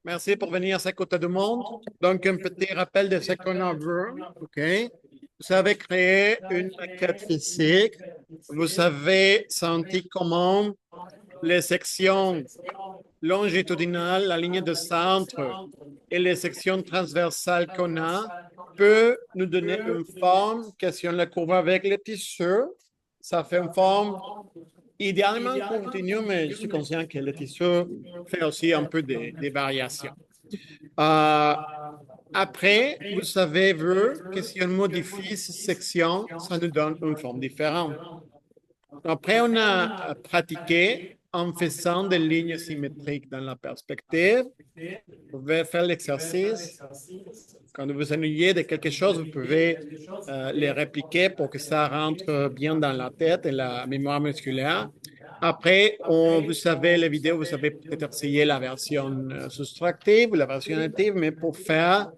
Merci pour venir s'écouter du monde. Donc, un petit rappel de ce qu'on a vu. OK? Vous avez créé une maquette physique. Vous avez senti comment les sections longitudinales, la ligne de centre et les sections transversales qu'on a peut nous donner une forme que si on la couvre avec les tissus, ça fait une forme idéalement continue, mais je suis conscient que le tissu fait aussi un peu des variations. Euh, Après, vous avez vu que si on modifie ces sections, ça nous donne une forme différente. Après, on a pratiqué en faisant des lignes symétriques dans la perspective. Vous pouvez faire l'exercice. Quand vous vous ennuyez de quelque chose, vous pouvez les répliquer pour que ça rentre bien dans la tête et la mémoire musculaire. Après, vous savez, les vidéos, vous savez peut-être essayer la version soustractive ou la version additive, mais pour faire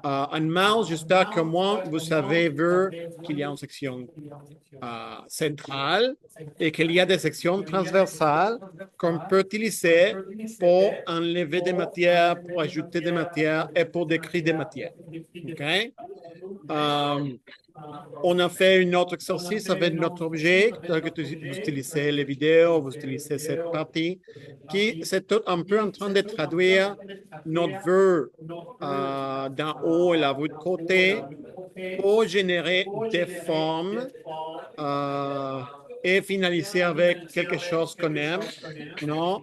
un mouse, j'espère que moi, vous avez vu qu'il y a une section centrale et qu'il y a des sections transversales qu'on peut utiliser pour enlever des matières, pour ajouter des matières et pour décrire des matières. OK? Euh, on a fait un autre exercice avec notre objet, que vous utilisez les vidéos, vous utilisez cette partie, qui c'est tout un peu en train de traduire notre vue d'en haut et la vue de côté pour générer des formes euh, et finaliser avec quelque chose qu'on aime. Non?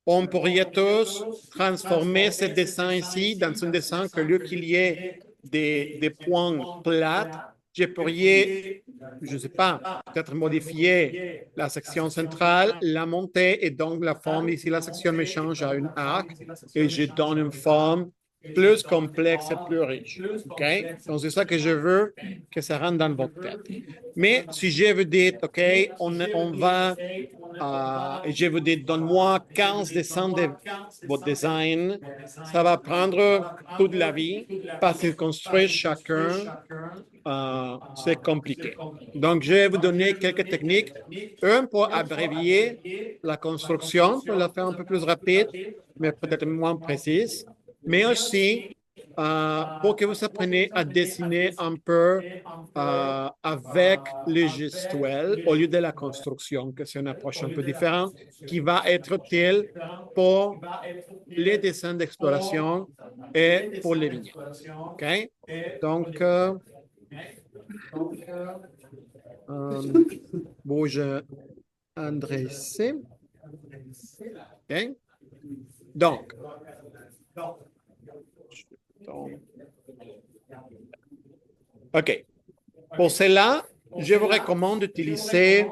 On pourrait tous transformer ce dessin ici dans un dessin que lieu qu'il y ait des points plats, je pourrais, je ne sais pas, peut-être modifier la section centrale, la monter et donc la forme ici, la section me change à un arc et je donne une forme plus complexe et plus riche. OK? Donc, c'est ça que je veux que ça rentre dans votre tête. Mais si je vous dis, OK, on va et je vous dis, donne-moi 15 dessins de votre design. Ça va prendre toute la vie parce que construire chacun, c'est compliqué. Donc, je vais vous donner quelques techniques. Un pour abrévier la construction, pour la faire un peu plus rapide, mais peut-être moins précise. Mais aussi pour que vous appreniez à dessiner un peu avec le gestuel au lieu de la construction, que c'est une approche un peu différente, qui va être utile pour les dessins d'exploration et pour les vignettes. OK? Donc, bouge André C. OK? Donc, OK. Pour cela, je vous recommande d'utiliser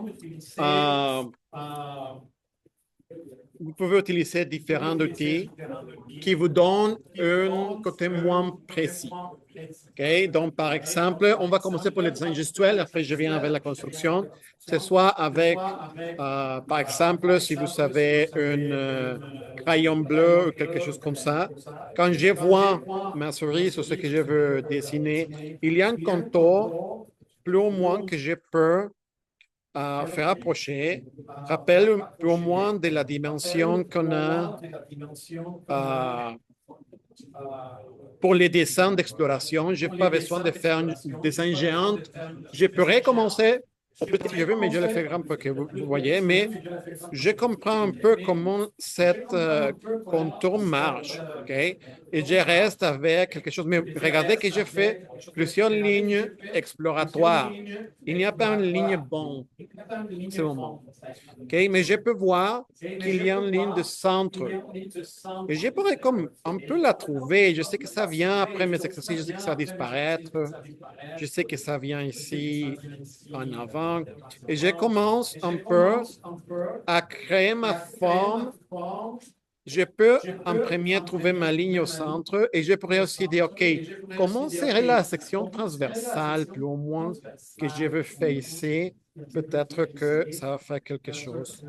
vous pouvez utiliser différents outils qui vous donnent un côté moins précis. Okay? Donc, par exemple, on va commencer pour le design gestuel, après je viens avec la construction. C'est soit avec, par exemple, si vous avez un crayon bleu ou quelque chose comme ça. Quand je vois ma souris sur ce que je veux dessiner, il y a un contour plus ou moins que je peux faire approcher, rappelle plus ou moins de la dimension qu'on a euh, pour les dessins d'exploration. Je n'ai pas besoin de faire un dessin géant. Je pourrais commencer au petit jeu, mais je le fais grand pour que vous voyez. Mais je comprends un peu comment cette contour marche. Okay? Et je reste avec quelque chose. Mais regardez que j'ai fait plusieurs lignes exploratoires. Il n'y a pas une ligne bonne en ce moment. Okay? Mais je peux voir qu'il y a une ligne de centre. Et je pourrais comme un peu la trouver. Je sais que ça vient après mes exercices, je sais que ça va disparaître. Je sais que ça vient ici en avant. Et je commence un peu à créer ma forme. Je peux en premier trouver ma ligne au centre et je pourrais aussi dire, OK, comment serait la section transversale, plus ou moins, que je veux faire ici? Peut-être que ça va faire quelque chose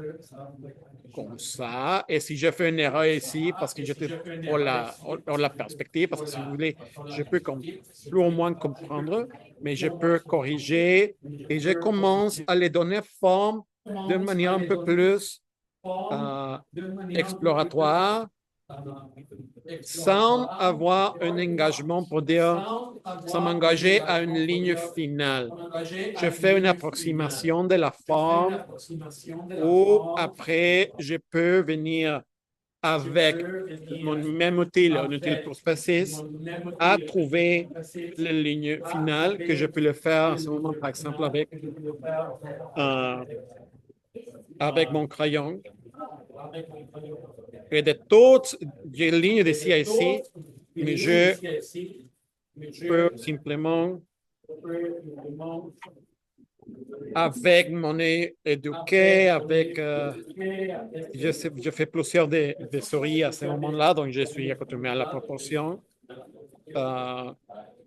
comme ça. Et si je fais une erreur ici, parce que j'étais pour la perspective, parce que si vous voulez, je peux plus ou moins comprendre, mais je peux corriger et je commence à les donner forme d'une manière un peu plus euh, exploratoire sans avoir un engagement pour dire, sans m'engager à une ligne finale. Je fais une approximation de la forme ou après, je peux venir avec mon même outil, un outil pour Spaces, à trouver la ligne finale que je peux le faire en ce moment, par exemple, avec mon crayon. Et de toutes les lignes de CIC, mais je peux simplement, avec mon éduqué, je fais plusieurs des souris à ce moment-là, donc je suis accoutumé à la proportion.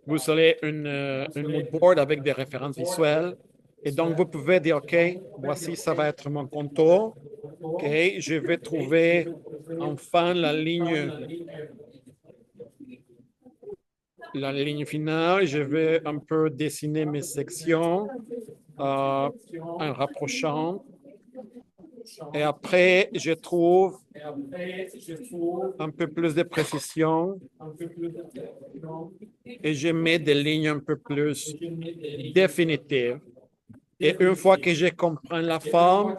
Vous avez un mood board avec des références visuelles. Et donc, vous pouvez dire, OK, voici, ça va être mon contour. OK, je vais trouver enfin la ligne finale. Je vais un peu dessiner mes sections en rapprochant. Et après, je trouve un peu plus de précision et je mets des lignes un peu plus définitives. Et une fois que je comprends la forme,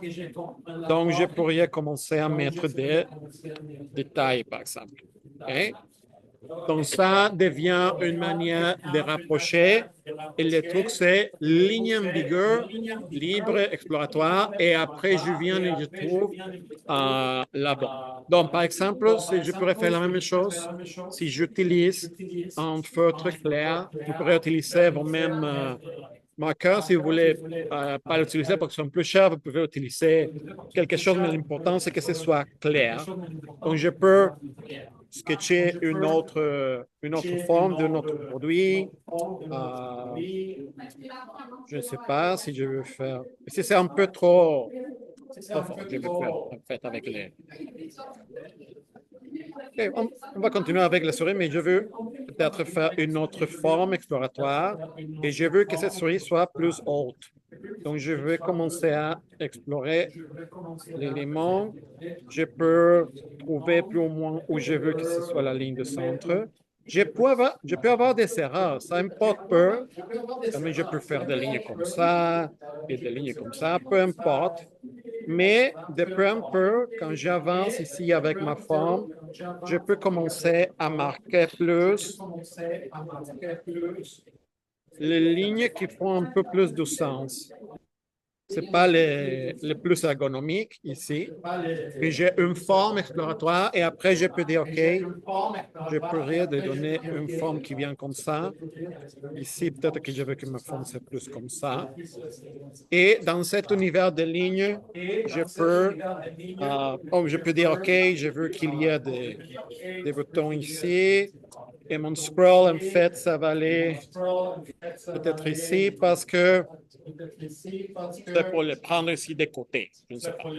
donc je pourrais commencer à mettre des détails, par exemple. Okay? Donc, ça devient une manière de rapprocher. Et le truc, c'est ligne ambiguë, libre, exploratoire. Et après, je viens et je trouve là-bas. Donc, par exemple, si je pourrais faire la même chose, si j'utilise un feutre clair, vous pourrez utiliser vos mêmes marqueurs. Si vous voulez pas l'utiliser parce qu'ils sont plus chers, vous pouvez utiliser quelque chose, mais l'important, c'est que ce soit clair. Donc, je peux sketcher une autre forme d'un autre produit. Je ne sais pas si je veux faire. Si c'est un peu trop fort, je vais faire en fait avec les. Okay, on va continuer avec la souris, mais je veux peut-être faire une autre forme exploratoire et je veux que cette souris soit plus haute. Donc, je vais commencer à explorer l'élément. Je peux trouver plus ou moins où je veux que ce soit la ligne de centre. Je peux avoir des erreurs, ça importe peu. Mais je peux faire des lignes comme ça et des lignes comme ça, peu importe. Mais de peu en peu, quand j'avance ici avec ma forme, je peux commencer à marquer plus les lignes qui font un peu plus de sens. Ce n'est pas les plus ergonomiques ici, mais j'ai une forme exploratoire et après je peux dire, OK, je pourrais donner une forme qui vient comme ça. Ici, peut-être que je veux que ma forme soit plus comme ça. Et dans cet univers de lignes, je peux dire, OK, je veux qu'il y ait des boutons ici. Et mon scroll, en fait, ça va aller peut-être ici parce que c'est pour le prendre ici des côtés. Je ne sais pas.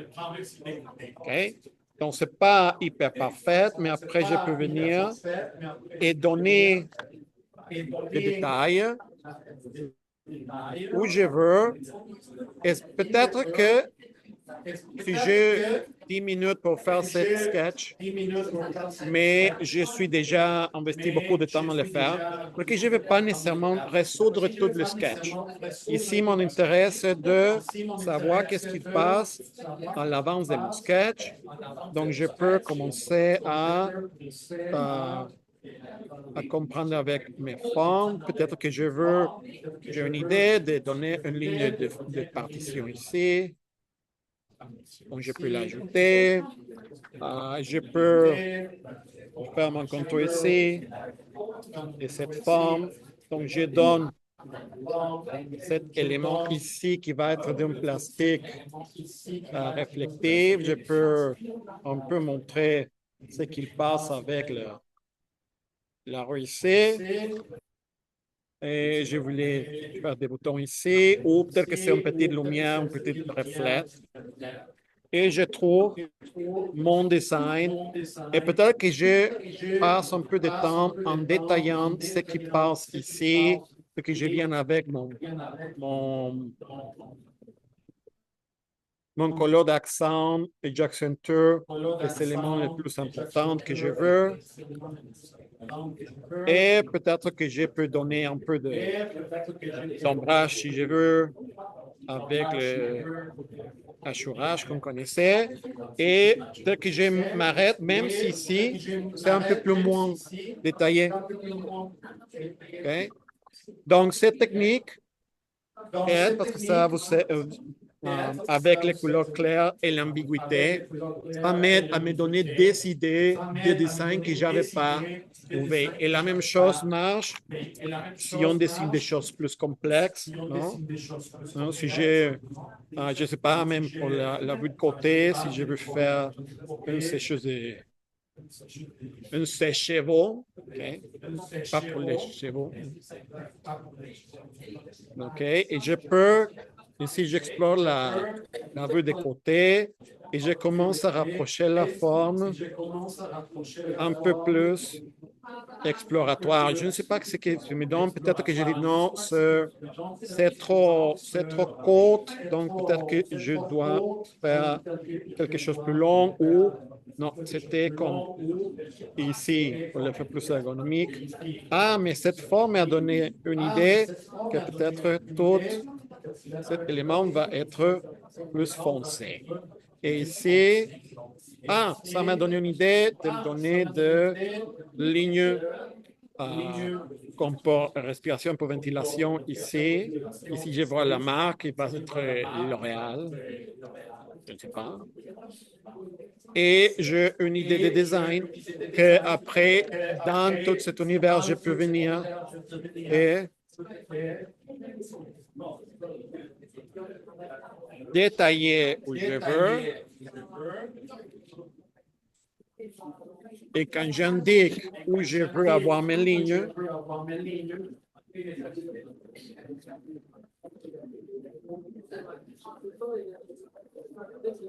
OK? Donc, ce n'est pas hyper parfait, mais après, je peux venir et donner des détails où je veux. Et peut-être que si j'ai 10 minutes pour faire cette sketch, mais je suis déjà investi beaucoup de temps à le faire, parce que je ne vais pas nécessairement résoudre tout le sketch. Ici, mon intérêt, c'est de savoir qu'est-ce qui passe à l'avance de mon sketch. Donc, je peux commencer à comprendre avec mes formes. Peut-être que j'ai une idée de donner une ligne de partition ici. Donc, je peux l'ajouter. Je peux faire mon contour ici de cette forme. Donc, je donne cet élément ici qui va être d'un plastique réflectif. Je peux un peu montrer ce qu'il passe avec la rue ici. Et je voulais faire des boutons ici, ou peut-être que c'est une petite lumière, un petit reflet. Et je trouve mon design. Et peut-être que je passe un peu de temps en détaillant ce qui passe ici, ce que je viens avec mon mon couleur d'accent et j'accentue les éléments les plus importants que je veux. Et peut-être que je peux donner un peu d'ombrage si je veux avec le hachurage qu'on connaissait. Et peut-être que je m'arrête, même si ici, c'est un peu plus moins détaillé. Okay? Donc, cette technique aide parce que ça vous avec les couleurs claires et l'ambiguïté, ça m'aide à me donner des idées de design que je n'avais pas trouvées. Et la même chose marche si on dessine des choses plus complexes. Non? Si j'ai, je ne sais pas, même pour la vue de côté, si je veux faire une sécheuse un sèche-chevaux, okay? Pas pour les chevaux. OK? Et je peux, ici, j'explore la vue des côtés et je commence à rapprocher la forme un peu plus exploratoire. Je ne sais pas ce que tu me donnes. Peut-être que je dis non, c'est trop court, donc peut-être que je dois faire quelque chose de plus long ou non, c'était comme ici pour le faire plus ergonomique. Ah, mais cette forme m'a donné une idée que peut-être tout cet élément va être plus foncé. Et ici, ah, ça m'a donné une idée de me donner de lignes comme pour respiration, pour ventilation ici. Ici, je vois la marque, il va être L'Oréal. Je ne sais pas. Et j'ai une idée de design que après, dans tout cet univers, je peux venir et détailler où je veux. Et quand j'indique où je veux avoir mes lignes,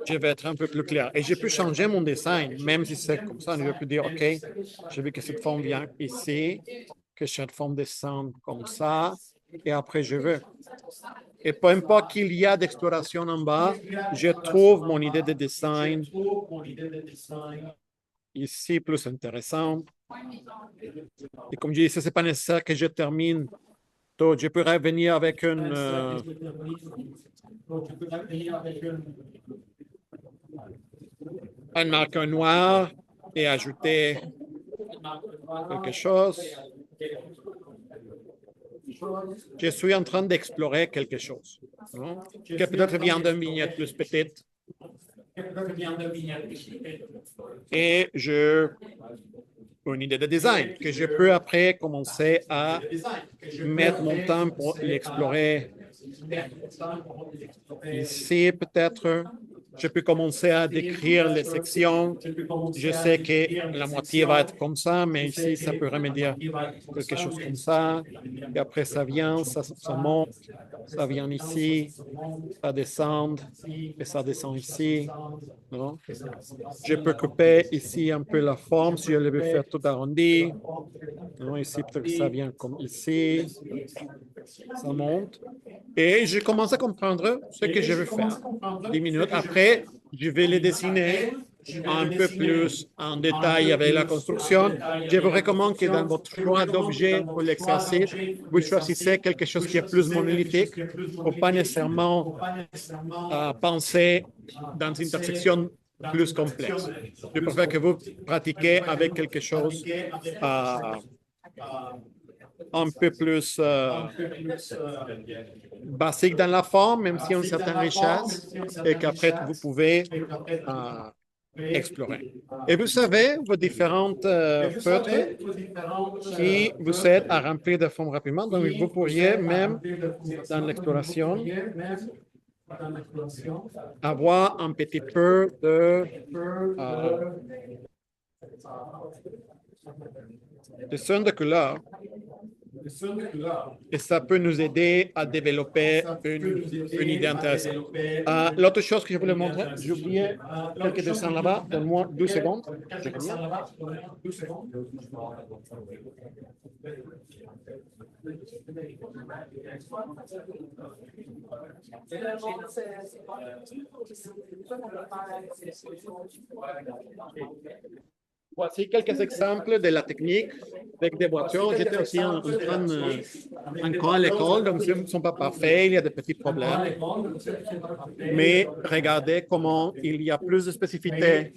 je vais être un peu plus clair. Et je peux changer mon design, même si c'est comme ça. Je peux dire, OK, je veux que cette forme vienne ici, que cette forme descende comme ça, et après je veux. Et peu importe qu'il y a d'exploration en bas, je trouve mon idée de design ici plus intéressante. Et comme je disais, ce n'est pas nécessaire que je termine tout. Je pourrais venir avec un marqueur noir et ajouter quelque chose. Je suis en train d'explorer quelque chose, non? Que peut-être vient d'une vignette plus petite. Et je une idée de design que je peux après commencer à mettre mon temps pour l'explorer. Ici, peut-être, je peux commencer à décrire les sections. Je sais que la moitié va être comme ça, mais ici, ça pourrait me dire quelque chose comme ça. Et après, ça vient, ça monte, ça vient ici, ça descend, et ça descend ici. Non? Je peux couper ici un peu la forme si je le veux faire tout arrondi. Non? Ici, peut-être que ça vient comme ici. Ça monte. Et je commence à comprendre ce que je veux faire. 10 minutes après, je vais les dessiner un peu plus en détail avec la construction. Je vous recommande que dans votre choix d'objet pour l'exercice, vous choisissez quelque chose qui est plus monolithique pour pas nécessairement penser dans une intersection plus complexe. Je préfère que vous pratiquiez avec quelque chose un peu plus basique dans la forme, même si on a une certaine richesse, et qu'après, vous pouvez explorer. Et vous savez, vos différentes feutres qui vous aident à remplir des formes rapidement. Donc, vous pourriez même, dans l'exploration, avoir un petit peu de son de couleur Et ça peut nous aider à développer une idée intéressante. L'autre chose que je voulais montrer, j'ai oublié quelques dessins là-bas. Donne-moi 12 secondes. Je reviens. Voici quelques exemples de la technique avec des voitures. J'étais aussi encore à l'école, donc ils ne sont pas parfaits, il y a des petits problèmes. Mais regardez comment il y a plus de spécificité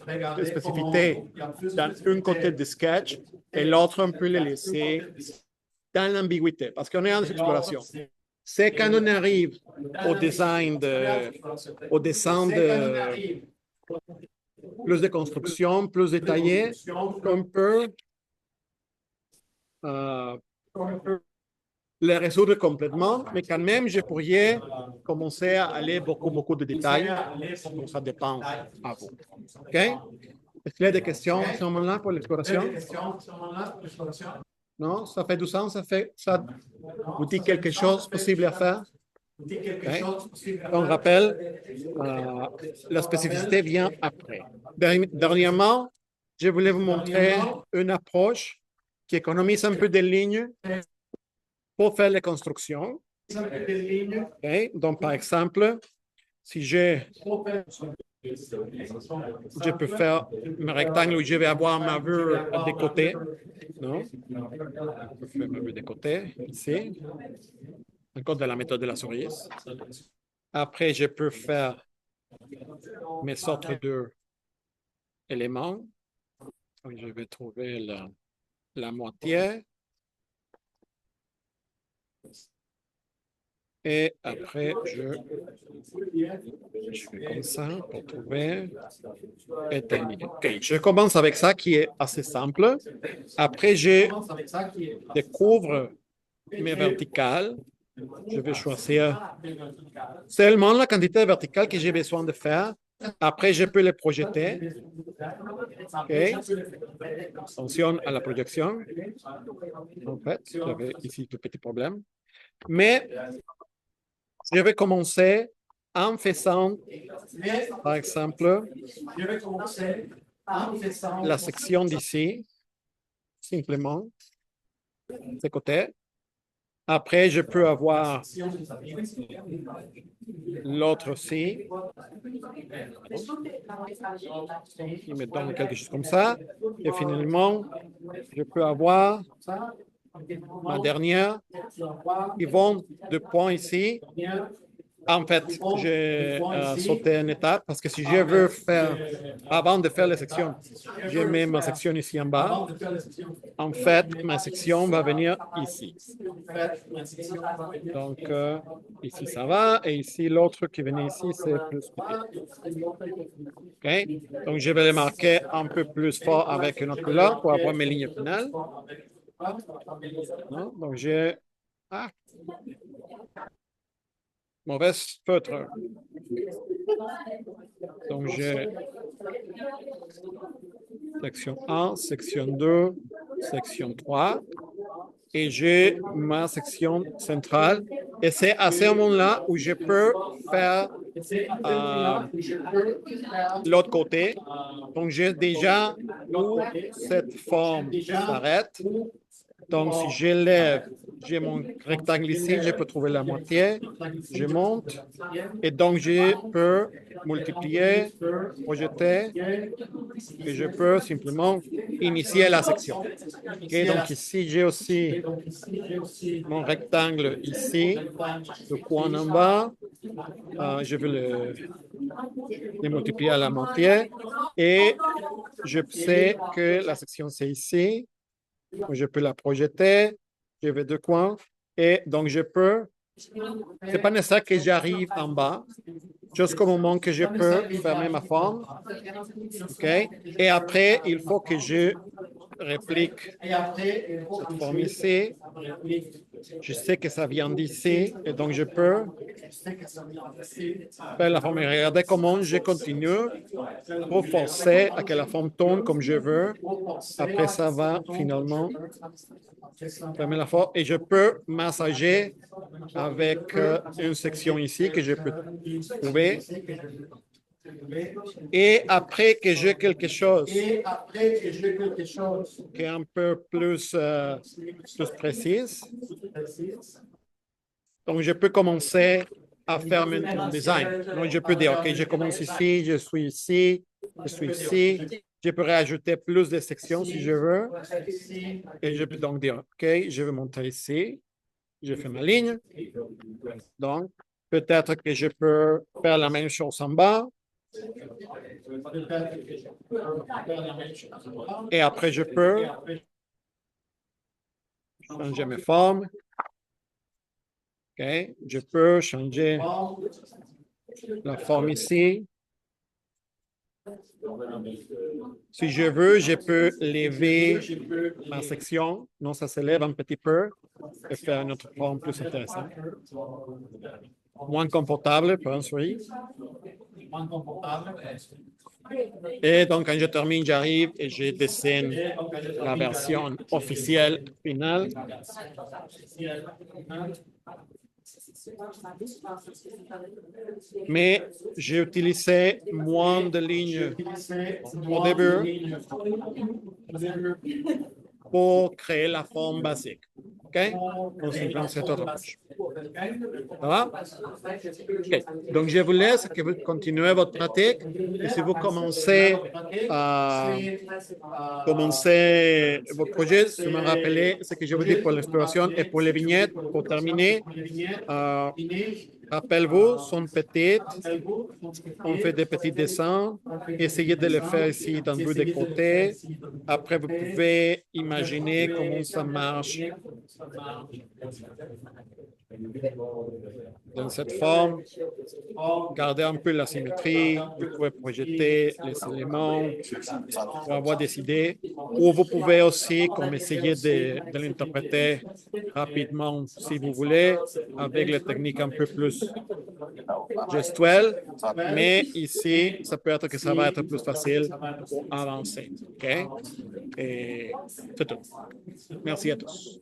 dans un côté du sketch et l'autre, on peut les laisser dans l'ambiguïté, parce qu'on est en exploration. C'est quand on arrive au dessin plus de construction, plus détaillé, qu'on peut les résoudre complètement, mais quand même, je pourrais commencer à aller beaucoup de détails. Donc, ça dépend à vous. OK? Est-ce qu'il y a des questions à ce moment-là pour l'exploration? Non? Ça fait du sens? Ça vous dit quelque chose possible à faire? Okay. On rappelle, la spécificité vient après. Dernièrement, je voulais vous montrer une approche qui économise un peu de lignes pour faire les constructions. Okay. Donc, par exemple, si je peux faire un rectangle où je vais avoir ma vue des côtés. Non? Je peux faire ma vue des côtés, ici. Encore de la méthode de la cerise. Après, je peux faire mes autres deux éléments. Donc, je vais trouver la moitié. Et après, je fais comme ça pour trouver et terminer. OK, je commence avec ça qui est assez simple. Après, je découvre mes verticales. Je vais choisir seulement la quantité verticale que j'ai besoin de faire. Après, je peux les projeter. Okay. Attention à la projection. En fait, j'avais ici tout petit problème. Mais je vais commencer en faisant, par exemple, la section d'ici, simplement, de ce côté. Après, je peux avoir l'autre aussi. Il me donne quelque chose comme ça. Et finalement, je peux avoir ma dernière. Ils vont de points ici. En fait, j'ai sauté une étape parce que si je veux faire, avant de faire les sections, je mets ma section ici en bas. En fait, ma section va venir ici. Donc, ici, ça va. Et ici, l'autre qui venait ici, c'est plus petit. OK? Donc, je vais les marquer un peu plus fort avec une autre couleur pour avoir mes lignes finales. Non? Donc, j'ai... Ah! Mauvaise feutre. Donc, j'ai section 1, section 2, section 3. Et j'ai ma section centrale. Et c'est à ce moment-là où je peux faire l'autre côté. Donc, j'ai déjà où cette forme s'arrête. Donc, si j'élève, j'ai mon rectangle ici, je peux trouver la moitié, je monte, et donc je peux multiplier, projeter, et je peux simplement initier la section. Okay, donc ici, j'ai aussi mon rectangle ici, le coin en bas, je vais le multiplier à la moitié, et je sais que la section c'est ici. Je peux la projeter, je vais deux coins, et donc je peux, c'est pas nécessaire que j'arrive en bas, jusqu'au moment que je peux fermer ma forme, ok? Et après, il faut que je réplique cette forme ici, Je sais que ça vient d'ici et donc je peux faire la forme. Et regardez comment je continue pour forcer à que la forme tourne comme je veux. Après, ça va finalement fermer la forme et je peux massager avec une section ici que je peux trouver. Et après que j'ai quelque chose qui est un peu plus précis, donc je peux commencer à faire mon design. Donc je peux dire, OK, je commence ici, je suis ici, je suis ici. Je peux rajouter plus de sections si je veux. Et je peux donc dire, OK, je vais monter ici. Je fais ma ligne. Donc, peut-être que je peux faire la même chose en bas. Et après, je peux changer mes formes. OK, je peux changer la forme ici. Si je veux, je peux lever ma section. Non, ça se lève un petit peu et faire une autre forme plus intéressante. Moins confortable pour un souris. Et donc, quand je termine, j'arrive et je dessine la version officielle finale. Mais j'ai utilisé moins de lignes au début pour créer la forme basique. OK? En cette autre approche. Ça va? OK. Donc, je vous laisse que vous continuez votre pratique. Et si vous commencez votre projet, si vous me rappelez ce que je vous dis pour l'exploration et pour les vignettes, pour terminer, rappelez-vous, sont petites. On fait des petits dessins. Essayez de les faire ici dans le des côtés. Après, vous pouvez imaginer comment ça marche dans cette forme. Gardez un peu la symétrie. Vous pouvez projeter les éléments pour avoir des idées. Ou vous pouvez aussi comme essayer de l'interpréter rapidement si vous voulez, avec les techniques un peu plus gestuelles. Mais ici, ça peut être que ça va être plus facile pour avancer. OK? Et c'est tout. Merci à tous.